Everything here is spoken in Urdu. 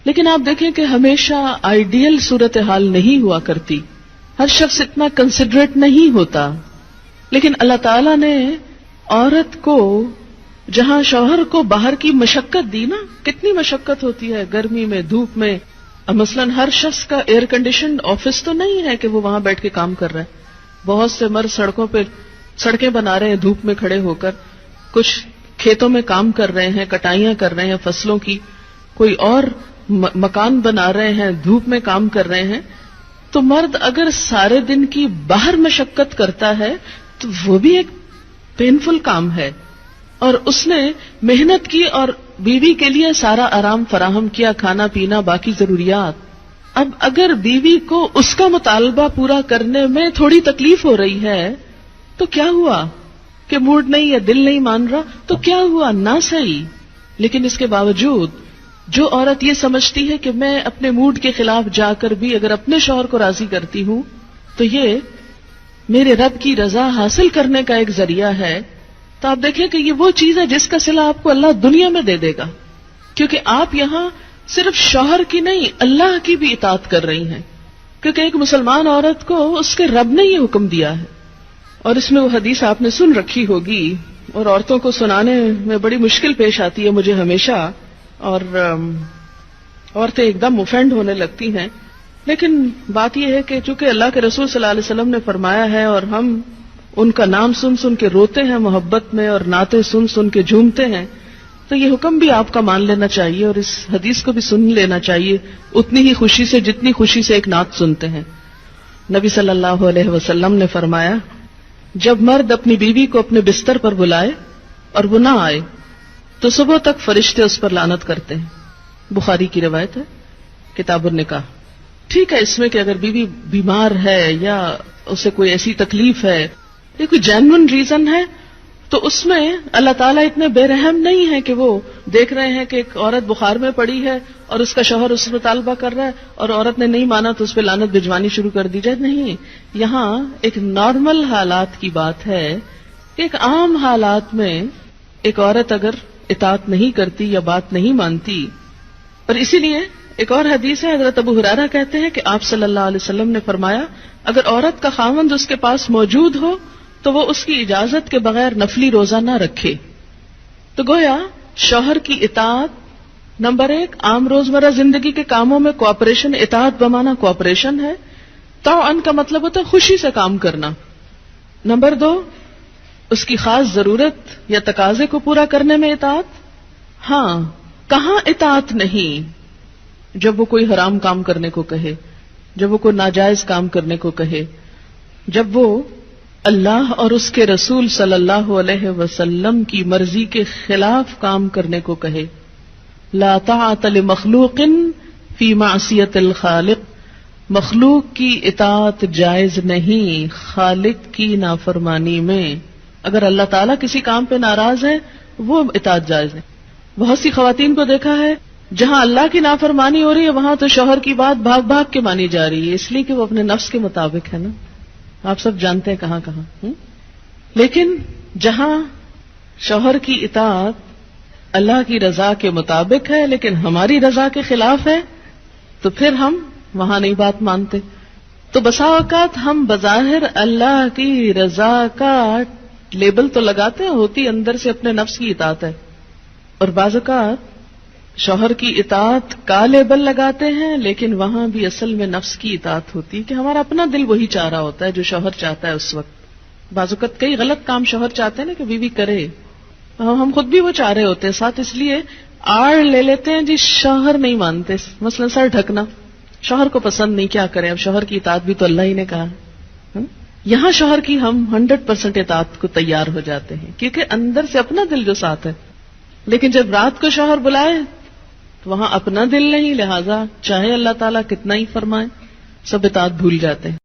لیکن آپ دیکھیں کہ ہمیشہ آئیڈیل صورتحال نہیں ہوا کرتی، ہر شخص اتنا کنسیڈریٹ نہیں ہوتا. لیکن اللہ تعالیٰ نے عورت کو جہاں شوہر کو باہر کی مشقت دی نا، کتنی مشقت ہوتی ہے گرمی میں، دھوپ میں. مثلاً ہر شخص کا ایئر کنڈیشنڈ آفس تو نہیں ہے کہ وہ وہاں بیٹھ کے کام کر رہا ہے. بہت سے مرد سڑکوں پہ سڑکیں بنا رہے ہیں دھوپ میں کھڑے ہو کر، کچھ کھیتوں میں کام کر رہے ہیں، کٹائیاں کر رہے ہیں فصلوں کی، کوئی اور مکان بنا رہے ہیں، دھوپ میں کام کر رہے ہیں. تو مرد اگر سارے دن کی باہر مشقت کرتا ہے تو وہ بھی ایک پینفل کام ہے، اور اس نے محنت کی اور بیوی کے لیے سارا آرام فراہم کیا، کھانا پینا باقی ضروریات. اب اگر بیوی کو اس کا مطالبہ پورا کرنے میں تھوڑی تکلیف ہو رہی ہے تو کیا ہوا کہ موڈ نہیں ہے، دل نہیں مان رہا، تو کیا ہوا؟ نہ صحیح. لیکن اس کے باوجود جو عورت یہ سمجھتی ہے کہ میں اپنے موڈ کے خلاف جا کر بھی اگر اپنے شوہر کو راضی کرتی ہوں تو یہ میرے رب کی رضا حاصل کرنے کا ایک ذریعہ ہے، تو آپ دیکھیں کہ یہ وہ چیز ہے جس کا صلہ آپ کو اللہ دنیا میں دے دے گا، کیونکہ آپ یہاں صرف شوہر کی نہیں اللہ کی بھی اطاعت کر رہی ہیں. کیونکہ ایک مسلمان عورت کو اس کے رب نے یہ حکم دیا ہے. اور اس میں وہ حدیث آپ نے سن رکھی ہوگی اور عورتوں کو سنانے میں بڑی مشکل پیش آتی ہے مجھے ہمیشہ، اور عورتیں ایک دم اوفینڈ ہونے لگتی ہیں. لیکن بات یہ ہے کہ چونکہ اللہ کے رسول صلی اللہ علیہ وسلم نے فرمایا ہے اور ہم ان کا نام سن سن کے روتے ہیں محبت میں اور نعتیں سن سن کے جھومتے ہیں، تو یہ حکم بھی آپ کا مان لینا چاہیے اور اس حدیث کو بھی سن لینا چاہیے اتنی ہی خوشی سے جتنی خوشی سے ایک نعت سنتے ہیں. نبی صلی اللہ علیہ وسلم نے فرمایا جب مرد اپنی بیوی کو اپنے بستر پر بلائے اور وہ نہ آئے تو صبح تک فرشتے اس پر لعنت کرتے ہیں. بخاری کی روایت ہے کتاب النکاح. ٹھیک ہے اس میں کہ اگر بیوی بیمار ہے یا اسے کوئی ایسی تکلیف ہے، یہ کوئی جینون ریزن ہے، تو اس میں اللہ تعالیٰ اتنے بے رحم نہیں ہے کہ وہ دیکھ رہے ہیں کہ ایک عورت بخار میں پڑی ہے اور اس کا شوہر اس سے مطالبہ کر رہا ہے اور عورت نے نہیں مانا تو اس پہ لعنت بھجوانی شروع کر دی جائے. نہیں، یہاں ایک نارمل حالات کی بات ہے. ایک عام حالات میں ایک عورت اگر اطاعت نہیں کرتی یا بات نہیں مانتی، اور اسی لیے ایک اور حدیث ہے حضرت ابو ہریرہ کہتے ہیں کہ آپ صلی اللہ علیہ وسلم نے فرمایا اگر عورت کا خاوند اس کے پاس موجود ہو تو وہ اس کی اجازت کے بغیر نفلی روزہ نہ رکھے. تو گویا شوہر کی اطاعت نمبر 1 عام روزمرہ زندگی کے کاموں میں کوآپریشن، اطاعت بمانا کوآپریشن ہے. طوعاً کا مطلب ہوتا ہے خوشی سے کام کرنا. نمبر 2 اس کی خاص ضرورت یا تقاضے کو پورا کرنے میں اطاعت. ہاں، کہاں اطاعت نہیں؟ جب وہ کوئی حرام کام کرنے کو کہے، جب وہ کوئی ناجائز کام کرنے کو کہے، جب وہ اللہ اور اس کے رسول صلی اللہ علیہ وسلم کی مرضی کے خلاف کام کرنے کو کہے. لا طاعت لمخلوق فی معصیت الخالق. مخلوق کی اطاعت جائز نہیں خالق کی نافرمانی میں. اگر اللہ تعالیٰ کسی کام پہ ناراض ہے وہ اطاعت جائز نہیں. بہت سی خواتین کو دیکھا ہے جہاں اللہ کی نافرمانی ہو رہی ہے وہاں تو شوہر کی بات بھاگ بھاگ کے مانی جا رہی ہے، اس لیے کہ وہ اپنے نفس کے مطابق ہے نا. آپ سب جانتے ہیں کہاں کہاں. لیکن جہاں شوہر کی اطاعت اللہ کی رضا کے مطابق ہے لیکن ہماری رضا کے خلاف ہے تو پھر ہم وہاں نہیں بات مانتے. تو بسا اوقات ہم بظاہر اللہ کی رضا کا لیبل تو لگاتے ہیں، ہوتی اندر سے اپنے نفس کی اطاعت ہے. اور بعض اوقات شوہر کی اطاعت کا لیبل لگاتے ہیں لیکن وہاں بھی اصل میں نفس کی اطاعت ہوتی ہے کہ ہمارا اپنا دل وہی چاہ رہا ہوتا ہے جو شوہر چاہتا ہے اس وقت. بعض اوقات کئی غلط کام شوہر چاہتے ہیں نا کہ بیوی کرے، ہم خود بھی وہ چاہ رہے ہوتے ہیں ساتھ، اس لیے آڑ لے لیتے ہیں جی شوہر نہیں مانتے. مثلا سر ڈھکنا شوہر کو پسند نہیں، کیا کریں، اب شوہر کی اطاعت بھی تو اللہ ہی نے کہا. یہاں شوہر کی ہم 100% اطاعت کو تیار ہو جاتے ہیں کیونکہ اندر سے اپنا دل جو ساتھ ہے. لیکن جب رات کو شوہر بلائے تو وہاں اپنا دل نہیں، لہذا چاہے اللہ تعالیٰ کتنا ہی فرمائے سب اطاعت بھول جاتے ہیں.